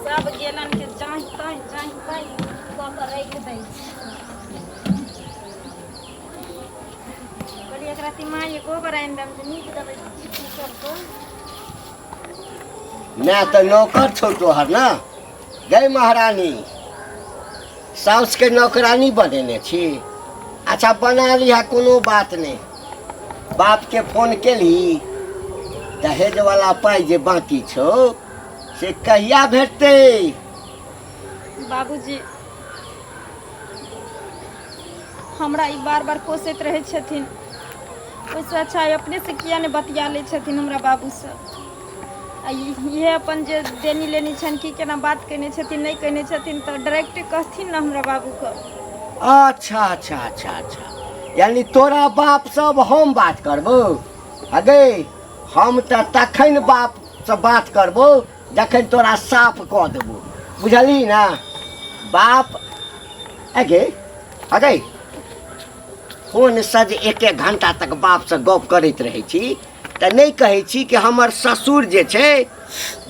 बाप गेलन के जाहि ताहि कऽ के रख दै कहलिए एकरा तिमाही गोबर आनि दम जे नीक देबै सबको मैं तो नौकर छो तोहर ना गई महारानी साउस के नौकरानी बनेने छी। अच्छा बना लिहा कोनो बात नहीं। बाप के फोन केली दहेज वाला पाई जे बाकी छो से कहिया भेटते। बाबूजी हमरा ई बार बार कोसैत रहे छथिन ओइसे अच्छा अपने से किया ने बतिया ले छथिन हमरा बाबू से ये अपन जे देनी लेनी छन की केना बात कहने छथिन नहीं कहने छथिन तो डायरेक्ट कहथिन ना हमरा बाबू को। अच्छा अच्छा अच्छा अच्छा यानी तोरा बाप सब हम बात करबो अगे हम तो तखन बाप से बात करबो जखन तोरा साफ कह देबो बुझली ना। बाप अगे अगे फोन से जे एक घंटा तक बाप से गप करैत रहे छी तो नहीं कहे छी कि हमर ससुर जे छे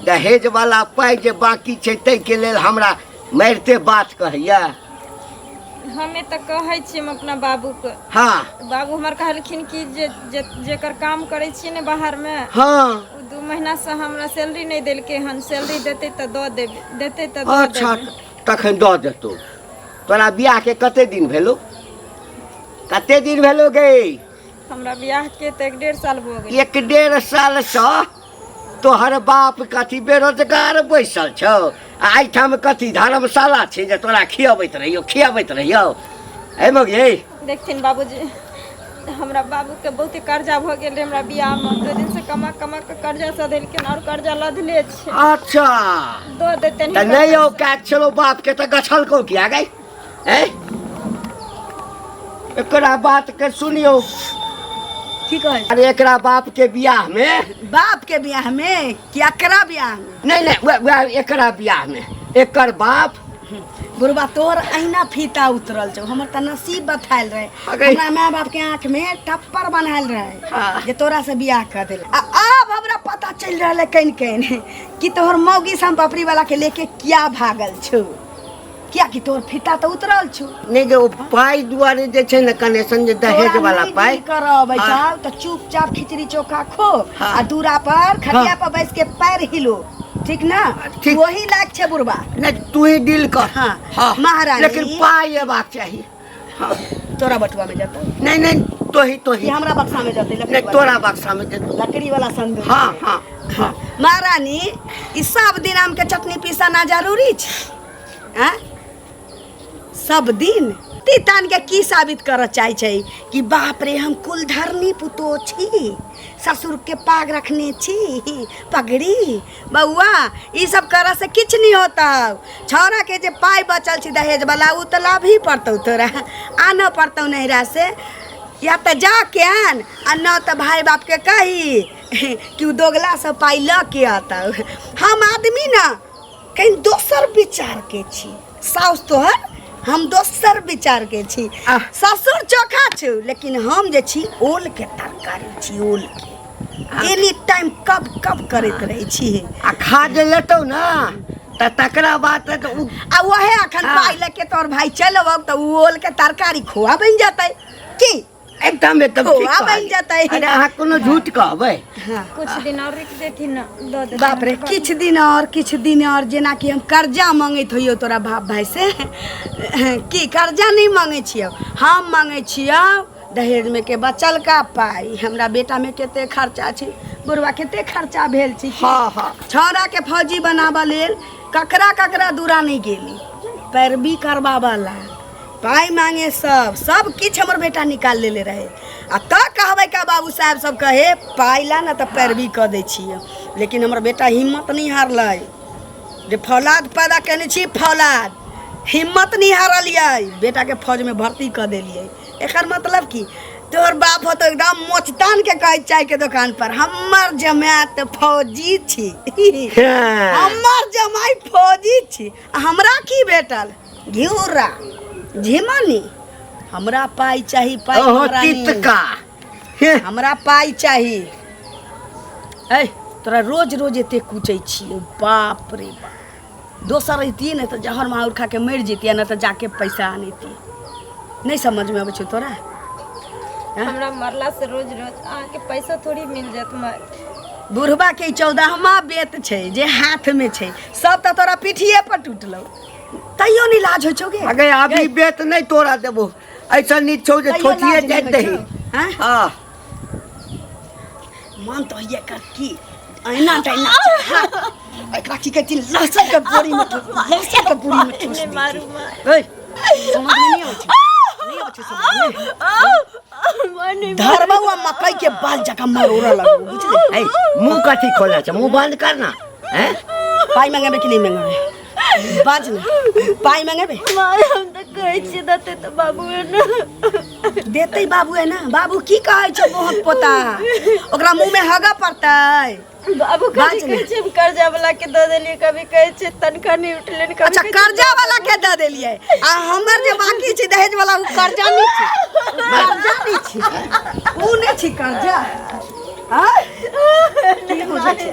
दहेज वाला पाई जे बाकी छे तै के लेल हमरा मारते बात कहैया। हमें तो कहै छी हम अपना बाबू को। हाँ बाबू हमर कहलखिन कि जेकर काम करे छी ने बाहर में हाँ 2 महीना से हमरा सैलरी नहीं देलके हन सैलरी देते तो दो देबे देते तो दो अच्छा देबे। तखन दऽ देतो। तोरा बियाह के कते दिन भेलो गे। हमरा बियाह के तो 1.5 साल हो गए। 1.5 साल से तोहर बाप कथी बेरोजगार बैसल छौ आई ठाम कथी धर्मशाला छे जे तोरा खियाबैत रहियो ए मगे। देखथिन बाबूजी हमरा बाबू के बहुत कर्जा भ गेल हमरा बियाह में 2 दिन से कमा के कर्जा सधेलखिन और कर्जा लदले छे। अच्छा दो देते त नहीं हो का चलो बाप के त गछल को किया गई ए एकरा बात के सुनियो की कहे अरे एकरा बाप के बियाह में बाप के बियाह में कि एकरा बियाह में नहीं एकरा बियाह में एकर बाप बुढ़बा तोर अहिना फीता उतरल छौ हमर त नसीब बतायल रहे अगे। हमरा माँ बाप के आंख में टप्पर बनायल रहे हाँ। जे तोरा से बियाह कर देल अब हमरा पता चल रहले कहीं कि तोहर मौगी सम पपरी वाला के लेके क्या भागल छौ क्या कि तोर फीता तो उतरल छौ। नहीं जो पाई दुआरे जे छे न कनेक्शन जे दहेज वाला पाई करब हाँ। त चुपचाप खिचड़ी चोखा खो हाँ। आ दूरा पर खटिया पर बैठ के पैर हिलो ठीक ना ठीक। वही लायक छे बुढ़बा। नहीं तू ही डील कर हाँ। हाँ महारानी। लेकिन पाई एबाक चाहिए। हाँ तोरा बटुआ में जाता नहीं तो ही ये हमरा बक्सा में जाते नहीं तोरा बक्सा में दे दो। लकड़ी वाला संदूक हाँ में। हाँ हाँ महारानी ई सब दिन आम के चटनी पीसना जरूरी छे हैं सब दिन तीतान के की साबित कर चाहे छे कि बाप रे हम कुलधरनी पुतो छी ससुर के पाग रखने छी पगड़ी बउआ ई सब करे से किछ नहीं होता। छौरा के जे पाई बचल छी दहेज वाला उ त लाभ ही पड़तौ तोरा आना पड़तौ नैरा से या तो जा के आन आ न तो भाई बाप के कही कि उ दोगला से पाई ल के आता। हम आदमी ना कहीं दोसर विचार के छी साउस तोहर हम दोसर विचार के छी ससुर चोखा छु लेकिन हम जे छी ओल के तरकारी छी ओल के एनी टाइम कब करैत रहे छी आ खा जे लेतौ ना त तकरा बाद त आ वहे अखन पाई लेके तोर भाई चलबौ त ओल के तरकारी खोआ बन जातै की एकदम खोआ बन जातै। अरे अहाँ कोनो झूठ कहबै हाँ। कुछ दिन और रुक देथिन ना दो देथिन। बाप रे किछ दिन और जेना कि हम कर्जा मांगैत होइयो तोरा बाप भाई से की कर्जा नहीं मांगे छियो हम मांगे छियो दहेज में के बचल का पाई हमरा बेटा में केते खर्चा छी बुढ़वा केते खर्चा भेल छी। हाँ हाँ छौरा के फौजी बनाबा लेल ककरा दूरा नहीं गेली पैरवी करबाबला पाई मांगे सब किछ हमर बेटा निकाल लेले रहे आ त कहबै का बाबू साहब सब कहे पाई ला ना त पैरवी क दै छियै लेकिन हमर बेटा हिम्मत नहीं हारलै जे फौलाद पैदा केने छी फौलाद हिम्मत नहीं हारलियै बेटा के फौज में भर्ती क देलियै। एकर मतलब की तोर बाप हो तो एकदम मोचतान के कहे चाय के दुकान पर हमर जमात फौजी छी हमर जमाई फौजी छी हमरा की भेटल घिउरा झिमनी हमरा पाई चाही पाई तितका हमरा पाई चाही। ए तोरा रोज एते कुचै छी बाप रे बाप दोसर रहती नहीं तो जहर माहौर खा के मर जतिया ना तो जाके पैसा आनीती। नहीं समझ में आवे छो तोरा? हमरा मरला से रोज रोज आके पैसा थोड़ी मिल जात मार। बुढ़बा के 14वां बेत छे जे हाथ में छे, सब तो तोरा पीठिए पर टूटलो, तैयो नहीं लाज हो छोगे। अगे अभी बेत नहीं तोरा देबो, ऐसा नीच छौ जे ठोठिए जाइत दही। हां हां मन तो ये कर की ऐना टैना एकरा की कहती लहसुन के बोरी में ठोस, लहसुन के बोरी में ठोस। मारू मार। ए समझ में नहीं आवे नहीं आवे समझ में। धरबा मकई के बाल जका मरोरा लगो बुझले। ए मुंह कथी खोला छ, मुंह बंद करना। हैं पाई मांगे कि नहीं मांगे? बाज ना पाई मांगे बे। मार हम तो कहै छी दते तो बाबू है ना देते बाबू है ना। बाबू की कहै छ बहुत पोता, ओकरा मुंह में हगा पड़तै। बाबू कभी कहै छै कर्जा वाला के दे देलिए, कभी कहै छै तनखा नहीं उठले, कभी अच्छा कर्जा वाला के दे देलिए आ हमर जे बाकी छै दहेज वाला उ कर्जा नहीं छै, कर्जा नहीं छै, उ नहीं छै कर्जा। हां की बुझै छै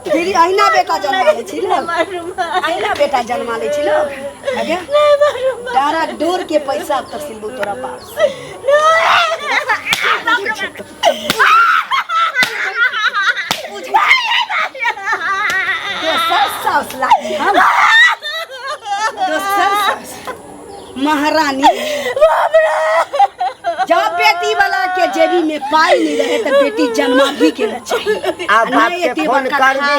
तेरी आईना बेटा जन्मा ले छिलो, आईना बेटा जन्मा ले छिलो। आगे तारा डोर के पैसा तहसील तोरा पास महारानी। जब बेटी वाला के जेबी में पाई नहीं रहे तो बेटी जन्मा भी के न चाहिए। आ बाप के फोन कर दी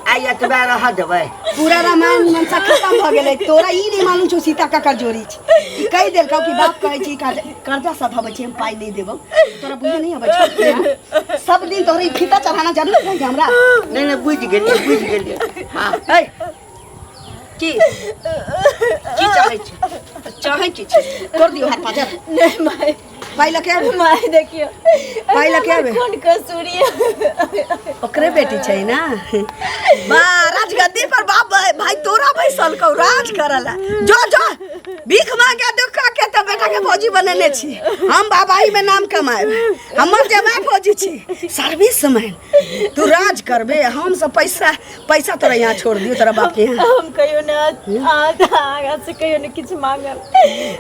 आइए तो रह देबै। पूरा रामायण मनसा खत्म भ गेलै। तोरा ई नहीं मालूम छौ सीता का जोड़ी छै। ई कहि देलकौ कि बाप कहै छी कर्जा सब हबै छै, हम पाई नहीं देबौ। तोरा बुझे नहीं आबै छौ। सब दिन तोरे फीता चढ़ाना जरूर है हमरा। नहीं नहीं बुझ गेलिए। हां ए की चाहै छै? चाहै की छै? कर दियो हाथ पाजा। नहीं माय पाई लके आबे। माय देखियो पाई लके आबे। कौन कसूरी ओकरे बेटी छै ना। बा राजगद्दी पर बाप भाई तोरा बैसल कौ राज करला। जो जो भीख मांगे दुखा के तो बेटा के फौजी बनेने छी। हम बाबाई में नाम कमाएब, हमर जमाई फौजी छी, सर्विस मैन। तू राज करबे, हम सब पैसा तोरा यहाँ छोड़ दियो तोरा बाप के यहाँ। हम कहियो ना आगा से कहियो ना किछ मांगब,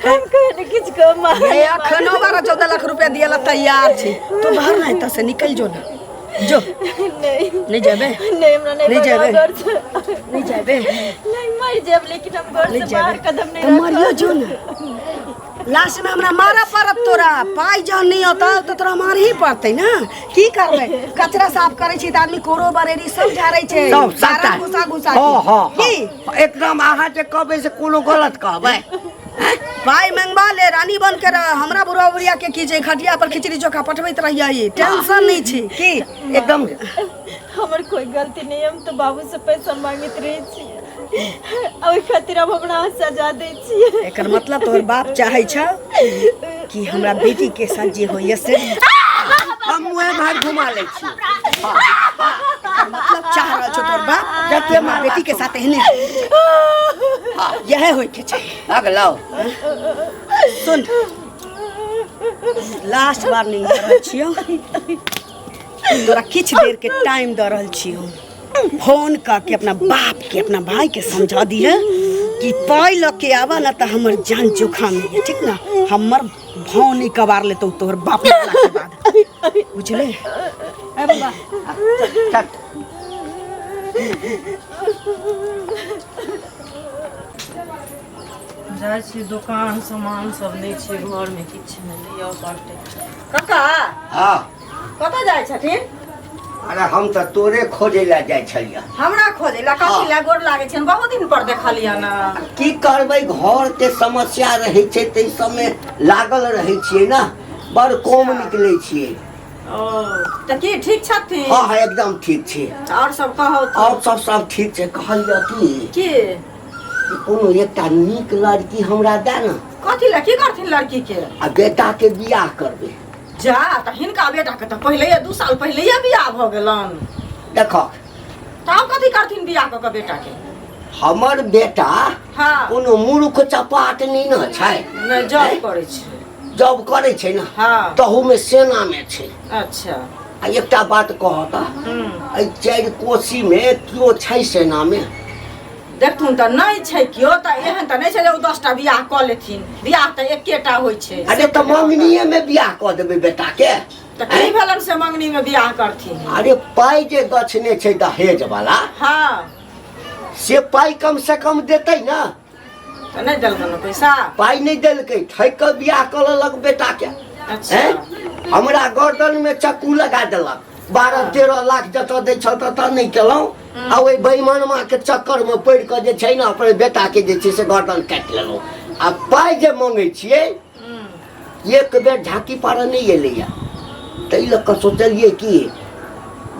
हम कहियो ना किछ कम मांगब। अखनो 12-14 लाख रुपया दियला तैयार छी। तू बाहर नहीं तो से निकल जो ना। जो नहीं जाबे। नहीं हमरा नहीं जाबे। घर नहीं जाबे। नहीं मर जाब, लेकिन हम घर से बाहर कदम नहीं तो मरियो जो ना। लास्ट में हमरा मारा पड़त तोरा। पाई जहन नहीं होता तो तोरा मार ही पड़तै ना। की करबे? कचरा साफ करे छी त आदमी कोरो बरेरी सब झाड़ै छै, सब सारा घुसा हां की एकदम अहाँ जे कहबै से कोनो गलत कहबै। पाई मंगवा ले, रानी बन के रह। हमरा बुढ़वा बुढ़िया के की छै, खटिया पर खिचड़ी चोखा पठबैत रहिए, टेंशन नहीं छी की एकदम। हमर कोई गलती नहीं, हम तो बाबू से पैसा मांगत रही छी, ओइ खातिर हम हमरा सजा दै छी। एकर मतलब तोहर बाप चाहे छ कि हमरा बेटी के साथ जे होइए से हम मुँह भाग घुमा ले छी। मतलब चाह रहल छौ तोहर बाप जते हमरा बेटी के साथ एहने यह होय के चाहिए। अगलो सुन, लास्ट बार नहीं कर रहल छियो, तोरा किछ देर के टाइम द रहल छियो। फोन करके अपना बाप के अपना भाई के समझा दिए कि पाई ल के आवा ना तो हमर जान जोखा में है, ठीक ना। हमर भाव नहीं कबार ले तो तोहर बाप के बाद बुझले। ए बाबा चल जाइ छी दुकान सामान सब नहीं छै, घर में किछ नहीं लिया पड़ते। काका हां कतऽ जाइ छथिन? अरे हम तो तोरे खोजे ला जाय छलिया। हमरा खोजे ला कथी ला? गोर लागे छन, बहुत दिन पर देखलिया ना। की करबै, घर के समस्या रहे छै तै सब में लागल रहे छियै ना, बड़ कम निकले छियै। त की ठीक छथिन? हां हां एकदम ठीक छै। और सब कहो और सब ठीक छै। कहलिया की कोनो एकटा नीक लड़की हमरा दे ना। कथी ला की करथिन लड़की के? आ बेटा के बियाह करबे। जा त हिनका बेटा के त पहिले 2 साल पहिले बियाह भ गेलन। देखो तब कथी करथिन बियाह क के बेटा के? हमर बेटा हाँ कोनो मूर्ख चपाट नहीं न छै। नहीं जॉब करे छै। जॉब करे छै ना। हाँ तहू में सेना में छै। अच्छा आ एकटा बात कहता एहि 4 कोसी में क्यों छै सेना में? देखथुन तऽ नहि छै कियो तऽ एहन तऽ नहि छै जे ओ 10टा बियाह कऽ लेथिन। बियाह तऽ एकेटा होइ छै। अरे तऽ मंगनिये में बियाह कऽ देबै बेटा के। तऽ की भेलन से मंगनी में बियाह करथिन? अरे पाइ जे दक्षिणे छै दहेज वाला, हाँ से पाइ कम से कम देतै ना। तऽ नहि देलकन पैसा। पाइ नहीं देलकै, ठैक के बियाह कर लेलक बेटा के। अच्छा हमरा गर्दन में चक्कू लगा देलक। 12-13 लाख जतऽ दै छ ततऽ नहीं केलहुँ। आ ओहि बेईमानमा के चक्कर में पड़ि कऽ जे छै ने अपने बेटा के जे छै से गर्दन काटि लेलहुँ। आ पाइ जे मंगै छियै एक बेर झाँकी पारऽ नहीं एलैया, ताहि लऽ कऽ सोचलियै कि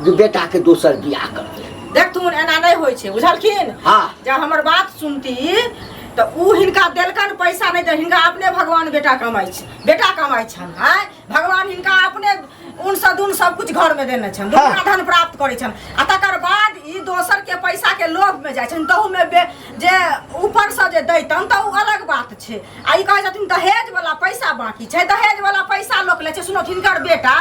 जे बेटा के दोसर बियाह करतै। देखथुन एना नहीं होइ छै बुझलखिन। हाँ जब हमर बात सुनती तऽ उ हिनका देलकन पैसा नहीं दे, हिनका अपने भगवान बेटा कमाइ छै, बेटा कमाइ छन। आय भगवान हिनका अपने उन सदुन सब कुछ घर में देने छन, दुनिया धन प्राप्त करै छन। आ तकर बाद ई दोसर के पैसा के लोभ में जाइ छन, तहू में जे ऊपर से जे दैतन तऽ उ अलग बात छै। आ ई कहै छथिन दहेज वाला पैसा बाकी छै, दहेज वाला पैसा लोक लै छै। सुनो हिनकर बेटा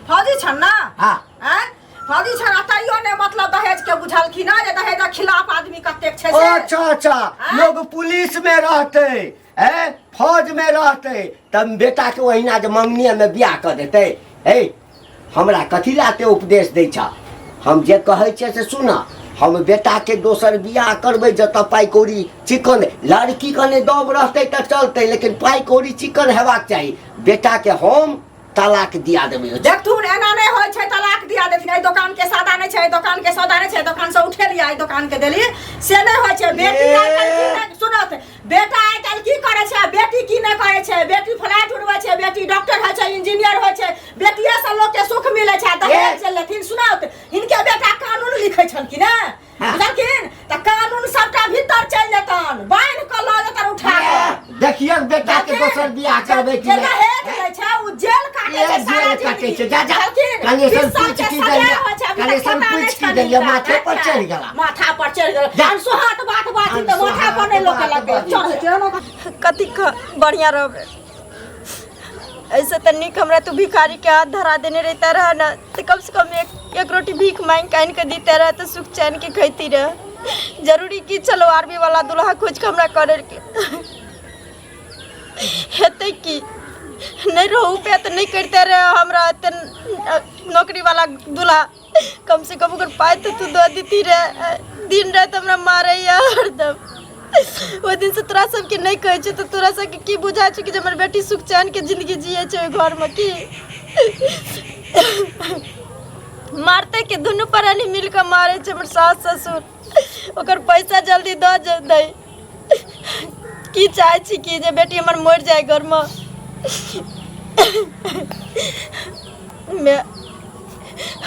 फौजी छन ना। हाँ हैं फौजी छन, आ तैयो ने मतलब दहेज के बुझलखिन ना जे दहेज के खिलाफ आदमी कतेक छै से। अच्छा अच्छा, लोग पुलिस में रहते फौज में रहते तब बेटा के ओहिना जे मंगनिया में बियाह कर देते। हमरा कथी लाते उपदेश दै छ? हम जे कहै छियै से सुना। हम बेटा के दोसर बियाह करबै जतऽ पाइ कौड़ी चिकन, लड़की के नहीं दब रहतै तऽ चलतै, लेकिन पाइ कौड़ी चिकन हेबाक चाही। बेटा के हम तलाक दिया देबै। देखथुन एना नहीं होइ छै तलाक दिया देथिन। एहि दुकान के सौदा नहीं छै, दुकान के सौदा नहीं छै, दुकान से उठे लिया, एहि दुकान के देली से नहीं होइ छै। बेटी आइ काल्हि की नहीं सुनत, बेटा आइ काल्हि की करे छै, बेटी की नहीं करे छै। बेटी फ्लैट उड़बै छै, बेटी डॉक्टर होइ छै, इंजीनियर होइ छै, बेटिये से लोग के सुख मिले छै। दहेज से लेथिन सुनत हिनके बेटा कानून लिखै छन कि ना बुझलखिन, तऽ कानून सबटा भीतर चलि जेतन, बांध के लऽ जेतन उठा के। देखिए बेटा के दोसर बियाह करबै कि जे दहेज लै छै उ जेल काटे छै, सारा काटे छै। जा जा कनेसन पूछ की देलिए, कनेसन पूछ की देलिए, माथे पर चढ़ गेला, माथा पर चढ़ गेला। अनसुहात बात बात तऽ माथा पर नहीं लोक लगे चढ़ छै। कथी बढ़िया रहबे। ऐसे तो निक हमरा तू भिखारी के हाथ धरा देने रहता रहा ना, तो कम से कम एक रोटी भीख मांग कान के देते रहा तो सुख चैन के खैती रह। जरूरी की चलो आर्मी वाला दुल्हा खोज के हमरा करे के हेते की नहीं रहू पे तो नहीं करते रहे। हमरा नौकरी वाला दूल्हा कम से कम अगर पाए तो तू दो देती रहे। दिन रात हमरा मारे हरदम। वो दिन से तोरा सबके नहीं कहे छै तो तोरा सबके की बुझा छै कि हमर बेटी सुख चैन के जिंदगी जिये छै घर में की। मारते के दुनू प्राणी मिल के मारे छै हमर सास ससुर। ओकर पैसा जल्दी दे दे की चाहे छी कि जे बेटी हमर मर जाए घर में। मैं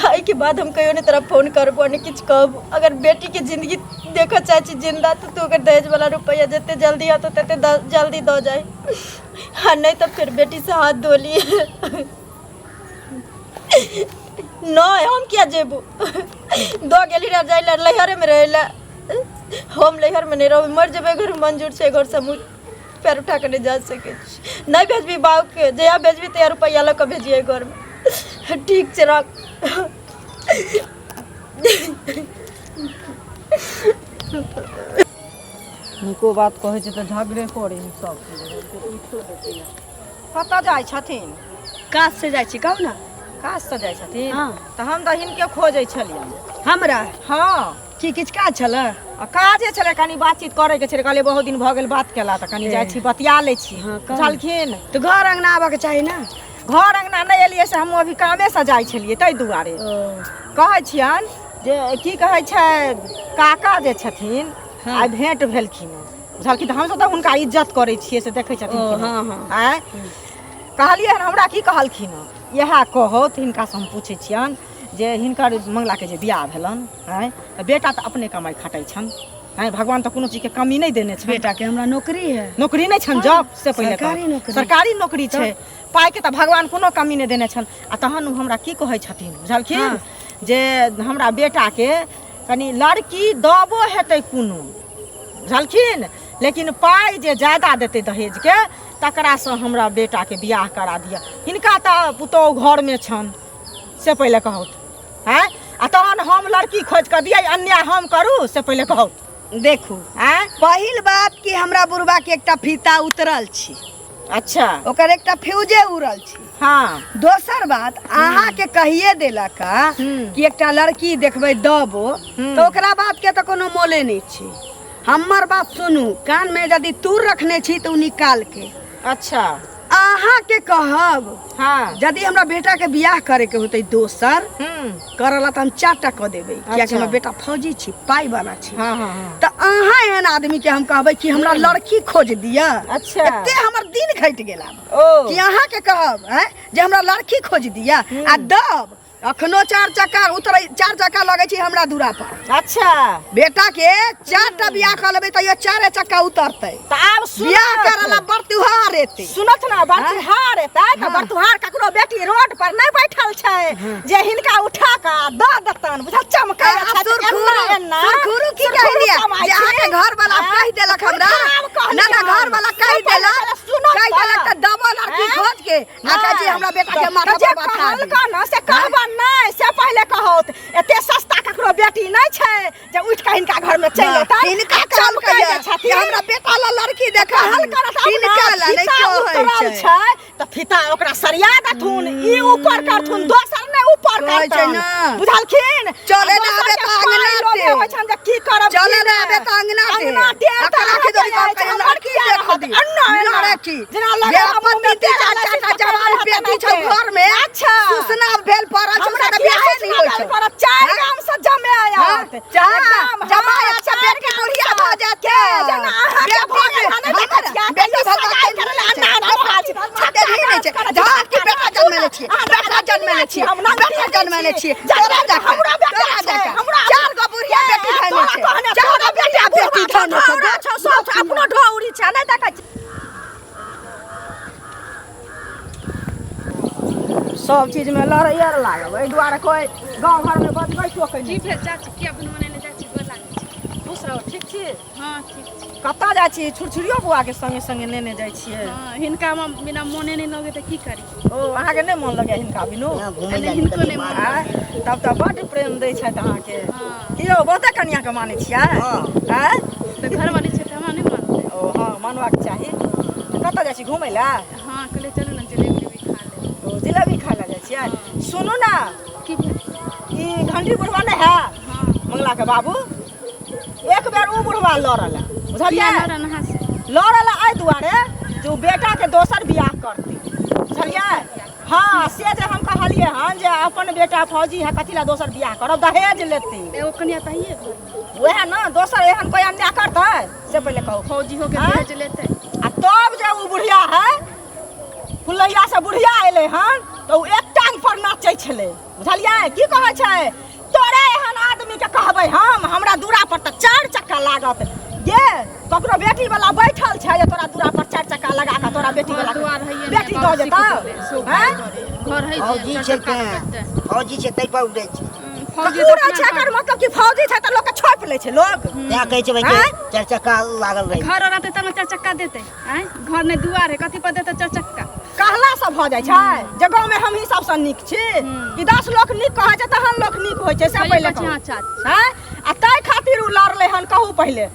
आई के बाद हम कहियो नहीं तेरा फोन करबो नहीं किछ कहब। अगर बेटी के जिंदगी देखो चाहे छी जिंदा तो तू अगर दहेज वाला रुपया जितने जल्दी आ तो तते जल्दी दो जाए, हाँ नहीं तो फिर बेटी से हाथ धो लिए। नहीं हम क्या जेबू दो गेली रह जाए लहरे में रहे, हम लहर में नहीं रहो, मर जेबे घर मंजूर से घर से मुँह पैर उठा कर नहीं जा सके। नहीं भेजबी बाबू के जया भेजबी तो रुपया लग के भेजिए घर में। ठीक से रख। निको बात कहै छै तऽ झगड़े करे सब। कतऽ जाइ छथिन? काज से जाइ छी कहू ना। काज से जाइ छथिन? हाँ। तऽ हम तऽ हिनके खोजै छलियन। हमरा हाँ की किछ काज छलै? आ काजे छलै, कनि बातचीत करे के छलै। कहलिए बहुत दिन भऽ गेल बात केला तऽ कनि जाइ छी बतिया लै छी। बुझलखिन? तो घर अंगना आबऽ के चाही ना। घर अंगना नहीं एलियै से हम अभी कामे से जाइ छलियै ताहि दुआरे। कहै छियन जे की कहै छै काका जे छथिन आइ भेंट भेलखिन बुझलखिन तऽ हमसब तऽ हुनका इज्जत करै छियै से देखै छथिन। हाँ हाँ आँय कहलियै हमरा की कहलखिन इएह कहो तऽ हिनका से हम पूछै छियन जे हिनकर मंगला के जे बियाह भेलन आँय तऽ बेटा तऽ अपने कमाई खटै छन। आँय भगवान तऽ कोनो चीज के कमी नहीं देने छन। बेटा के हमरा नौकरी है। नौकरी नहीं छन जॉब से पहले सरकारी नौकरी छै। पाइ के तऽ भगवान कोनो कमी नहीं देने छन। आ तहन हमरा की कहै छथिन बुझलखिन जे हमरा बेटा के कनी लड़की दबो हेतै कोनो बुझलखिन, लेकिन पाइ जे ज्यादा देतै दहेज के तकरा से हमरा बेटा के बियाह करा दिया। हिनका तऽ पुतौह घर में छन से पहले कहो हैं आ तहन हम लड़की खोज कर दिया अन्याय हम करू से पहले कहो देखू हैं पहिल बात कि हमरा बुढ़वा के एकटा फीता उतरल छी, अच्छा ओकर एकटा फ्यूजे उड़ल छी। हाँ दोसर बात अहाँ के कहिए देलक कि एकटा लड़की देखबै दबो तो ओकरा बात के तो कोनो मोले नहीं छी। हमर बात सुनू, कान में यदि तूर रखने छी तो निकाल के अच्छा अहाँ के कहब हाँ यदि हमरा बेटा के बियाह करे के होते दोसर करला त हम 4टा क देबै, कियाकि हमर बेटा फौजी छी, पाई वाला छी। हाँ हाँ हाँ त अहाँ एहन आदमी के हम कहबै कि हमरा लड़की खोज दिया। अच्छा। एते हमर दिन घट गेला ओ कि अहाँ के कहब हैं जे हमरा लड़की खोज दिया आ दब अखनो 4 चक्का उतर 4 चक्का लगे छी हमरा दूरा पर। अच्छा बेटा के 4टा बियाह कर लेबै त ये 4 चक्का उतरतै। त आब बियाह करला बर्तुहार एते सुनत ना बर्तुहार एतै त बर्तुहार ककरो बेटी रोड पर नहीं बैठल छै जे हिनका उठा के द देतन बुझल चमका सुरखुरु की कहलिए जे आके घर वाला कह देलक हमरा ना ना घर वाला कह देलक त डबल लड़की खोज के आ कह जे हमरा बेटा के माथा पर बैठा दे का ना से कहबा नहीं से पहले कहत एते सस्ता ककरो बेटी नहीं छै जे उठ के हिनका घर में चल एतै हिनका काम कहिए कि हमरा बेटा ला लड़की देखा हल करत हिनका ला नहीं कहै छै त फिता ओकरा सरिया दथुन ई ऊपर करथुन दोसर ने ऊपर करथुन बुझलखिन चले ना आबे त अंगना ते होय छन जे की करब चले ना आबे त अंगना ते अकरा के दरी का लड़की देख दी अन्ना लड़की जेना लगे अपन बेटी चाचा का जवान बेटी छ घर में अच्छा सूचना भेल पड़ल हमरा के बियाह नहीं होय छै पर 4 गांव से जमे आयत जमा आयत से बेटी बुढ़िया भ जात के जेना बेटी भगवान करले अन्ना छाते नहीं छै जहां की बेटा जन्मले छी बेटा जन्मले छी बेटा जन्मले छी तोरा देख हमरा बेटा हमरा 4 गो बुढ़िया बेटी खाने छै 4 गो बेटी खाने छै सब अपनो ढौरी छै नहीं देखै सब चीज में लड़ैया लागल एहि दुआरे कोई गांव घर में बजबै टोकै की भेल चाची के अपन मने जाइ छी गोर लागै छी। दूसरा ठीक छी हाँ ठीक छै। कतऽ जाइ छी छुरछुरियो बुआ के संगे संगे लेने जाइ छियै हाँ हिनका में बिना मोने नहीं लगे त की करी। ओ अहाँ के नहीं मन लगे हिनका बिनु हिनको नहीं मन लगे। तब तऽ बड्ड प्रेम दै छथि अहाँ के हाँ कि यौ बहुते कन्या के मानै छियै हैं तो घर वाली छै त हमरा नहीं मानते। ओ हाँ मानबाक चाही। कतऽ जाइ छी घुमै लए हाँ कहले चलू ना जलेबी भी खा ले। ओ जिलेबी खाय लए जाइ छियै। सुनू ना की भेल ई घंटी बुढ़वा नहीं है हाँ मंगला के बाबू एक बेर उ बुढ़वा लड़ल बुझलियै लड़ा नहा से लड़ल एहि दुआरे जे उ बेटा के दोसर बियाह करती बुझलियै। हाँ से जे हम कहलियै हन जे अपन बेटा फौजी है कथी ला दोसर बियाह करब दहेज लेती एगो कन्या तहिए घर वएह ना दोसर एहन कोई अन्याय करतै से पहले कहू फौजी हो के हाँ? दहेज लेते आ तब जे उ बुढ़िया है फुलैया से बुढ़िया एलै हन तो उ एक टांग पर नाचै छलै बुझलियै। की कहै छै तोरे एहन आदमी के कहबै हम हमरा दूरा पर त 4 चक्का लागत गे ककरो बेटी वाला बैठल छै जे तोरा दूरा पर 4 चक्का लगा के तोरा बेटी वाला द्वार है बेटी दऽ देता हैं घर है फौजी छै फौजी छै तै पर उड़ै छै फौजी पूरा छै एकर मतलब कि फौजी छै त लोग के छोप लै छै लोग त्या कहै छै भाई हैं? 4 चक्का लागल रहै घर रहते तब 4 चक्का देते हैं घर नहीं दुआर है कथी पर देते 4 चक्का। कहला सब भ जाइ छै जे गांव में हम ही सबसे नीक छी कि 10 लोग नीक कहै छै तहन लोग नीक होइ छै से पहिले हाँ चाची हैं आ तै खातिर उ लड़ले हन कहू पहिले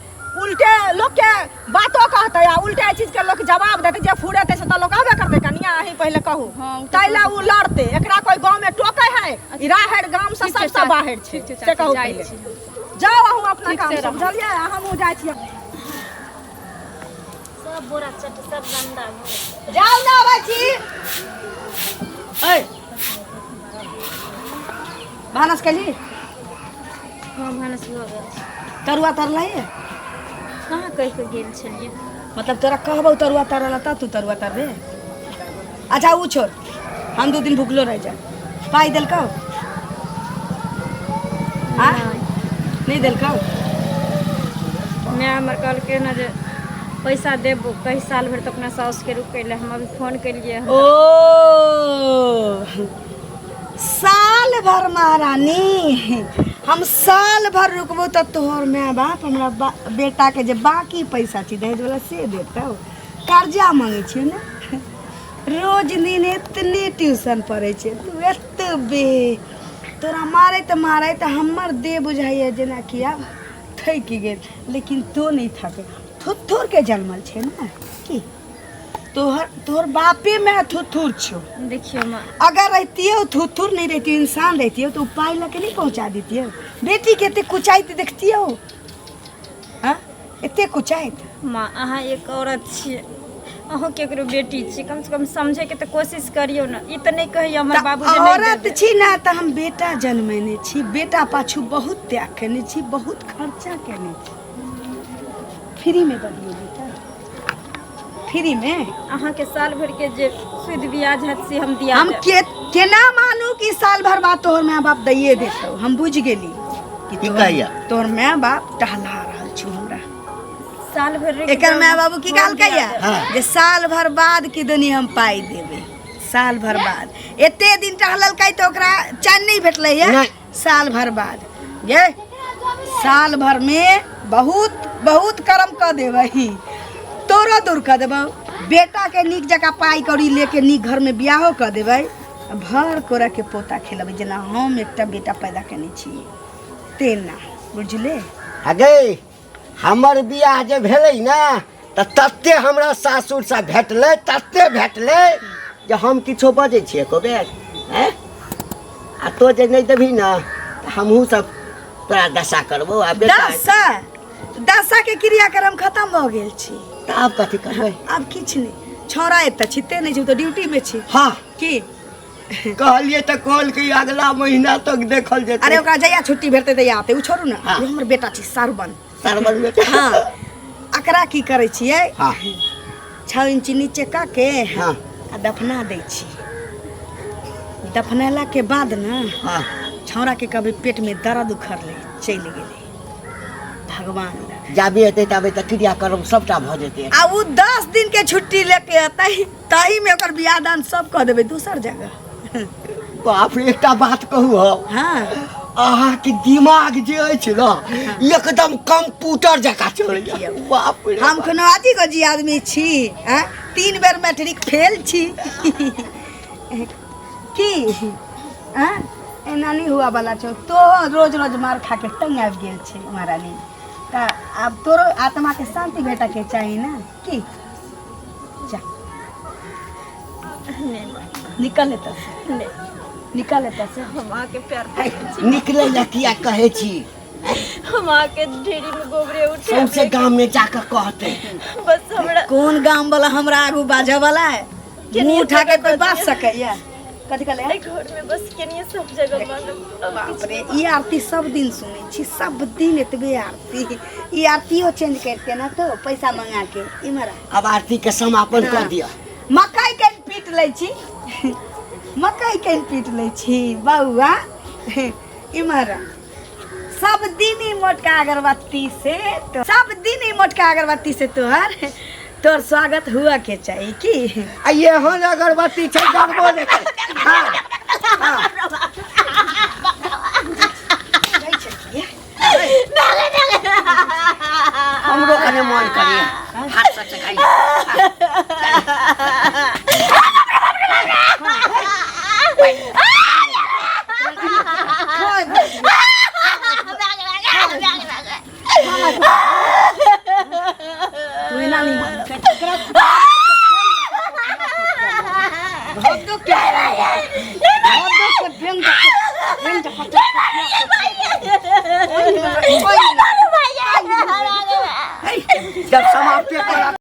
उल्टे लोग के बातो कहते आ उल्टे चीज के लोग जवाब देते जे फुरेते से त लोग कहबे करते कनिया अही पहिले कहू हाँ, उ तो तैला उ लड़ते एकरा कोई गांव में टोकै है ई राहड़ गांव से ठीक छै सबसे चाची, बाहर छै ठीक छै से चाची, कहू जाइ पहिले छी हम। जाओ अहूँ अपना ठीक काम से से रहू। बुझलियै हमहूँ जाइ छी सब बोरा चट सब गंदा हो जाओ ना आबै छी ए भानस केली हाँ भानस हो गेल तरुआ तरलै कहाँ कहि के गेल छलिए मतलब तोरा कहबौ तरुआ तरल त तू तरुआ तरबे। अच्छा उ छोड़ हम 2 दिन भूखलो रह जा पाई देलकौ हाँ नहीं देलकौ मैं हमर कहलकै ना जे पैसा देबो कई साल भर तो अपना साउस के रुकै ले हम अभी फोन केलिए ओ साल भर महारानी हम साल भर रुकबो तो तोहर माय बाप हमरा बेटा के जे बाकी पैसा छी दहेज वाला से देतौ कर्जा मांगे छी ने रोज दिन इतने ट्यूशन पढ़े छे तू एतबे तोरा मारे तो हमर देह बुझाइए जेना कि आब थक गेल लेकिन तो नहीं थके थुथुर के जन्मल छे ना की तोहर बापे में थुथुर छो। देखियो माँ, अगर रहती हो थुथुर नहीं रहती इंसान रहती हो तो पाई लके नहीं पहुंचा देती हो। बेटी के एते कुचाइत देखती हो हाँ एते कुचाइत। माँ अहाँ एक औरत छियै, अहूँ केकरो बेटी छी, कम से कम समझे के तो कोशिश करियो ना। ई तो नहीं कही हमर बाबूजी नहीं औरत देबै। छी ना तो हम बेटा जन्मेने छी, बेटा पाछू बहुत त्याग केने छी, बहुत खर्चा केने छी। फ्री में बनिए बेटा, फ्री में अहाँ के साल भर के जे सूद ब्याज है से हम दिया हम देब। केना मानू कि साल भर बाद तोहर माँ बाप दैये देतौ। हम बुझ गेली कि की कहिया तोहर माँ बाप टहला रहल छौ हमरा। साल भर रे एकर माँ बाबू की गाल कहिया हाँ। जे साल भर बाद की दुनी हम पाई देबे। साल भर बाद एते दिन टहलल कई तो ओकरा चैन नहीं भेटलै है। नहीं। साल भर बाद ये साल भर में बहुत बहुत कर्म कर देबै, तोरो दूर कर देबौ। बेटा के नीक जगह पाई कौड़ी लेके नीक घर में बियाहो कर देबै, भर कोरा के पोता खेलबै जेना हम एकटा बेटा पैदा केने छी तेना, बुझले। अगे हमर बियाह जे भेलै ना तऽ तते हमरा सासुर से भेटलै, तते भेटलै जे हम किछो बजै छियै एको बेर हैं। आ तो जे नहीं देबही ना तऽ हमहूँ सब तोरा दशा करबो। आ बेटा दशा के क्रियाक्रम खत्म भ गेल छी। तऽ आब कथी करबै? अब किछ नहीं, छोरा एत छिते नहीं छी तो ड्यूटी में छी हाँ की। कहलिए तऽ कॉल की अगला महीना तक देखल जेतै। अरे ओकरा जया छुट्टी भेटते तया आते उ छोड़ू ना। हाँ। ये हमर बेटा छी सरबन। सरबन बेटा हाँ एकरा की करे छियै हाँ 6 इंच नीचे का के हाँ आ दफना दै छी। दफनेला के बाद ना हाँ छौरा के कभी पेट में दर्द उखड़ले चल गेले भगवान लग। जाबे हेतै ताबे तऽ क्रियाक्रम सबटा भऽ जेतै। आ उ 10 दिन के छुट्टी लेके अतै ताही में ओकर बियाह दान सब कह देबै दूसर जगह। बाप रे एकटा बात कहू हम, हाँ अहाँके दिमाग जे अछि ना एकदम कंप्यूटर जकाँ चलैया। बाप रे हम कोनो आदि गजी आदमी छी हैं, 3 बेर मैट्रिक फेल छी की हैं। एना नहीं हुआ वाला छो तो रोज रोज मार खा के टंग आबि गेल छै महारानी। त अब तोरो आत्मा के शांति भेटा के चाहिए ना की। जा निकल एतऽ से, नहीं, निकल एतऽ से। हम आके प्यार करै छी, निकलै लए किया कहै छी? हम आके ढेरी में गोबरे उठे सौंसे गाम में जाकर कहते बस हमरा कौन गांव वाला हमरा आगू बाजे वाला है? मुंह उठा के कोई बात सकैया? कथी कहले? एहि घर में बस केनिए सब जगह मालूम। बाप रे ई आरती सब दिन सुनै छी, सब दिन एतबे आरती। ई आरतीओ चेंज करते ना तो पैसा मंगा के इमरा। अब आरती के समापन कर दिया। मकई के पीट लै छी, मकई के पीट लै छी बउआ इमरा। सब दिन ही मोटका अगरबत्ती से तो सब दिन ही मोटका अगरबत्ती से तोर स्वागत हुआ के चाहिए की। आ ये हन अगरबत्ती छै डरबो नहीं कर। हाँ हाँ हमरो कने मन करिए हाथ से चकाइए। तू ना नहीं मान के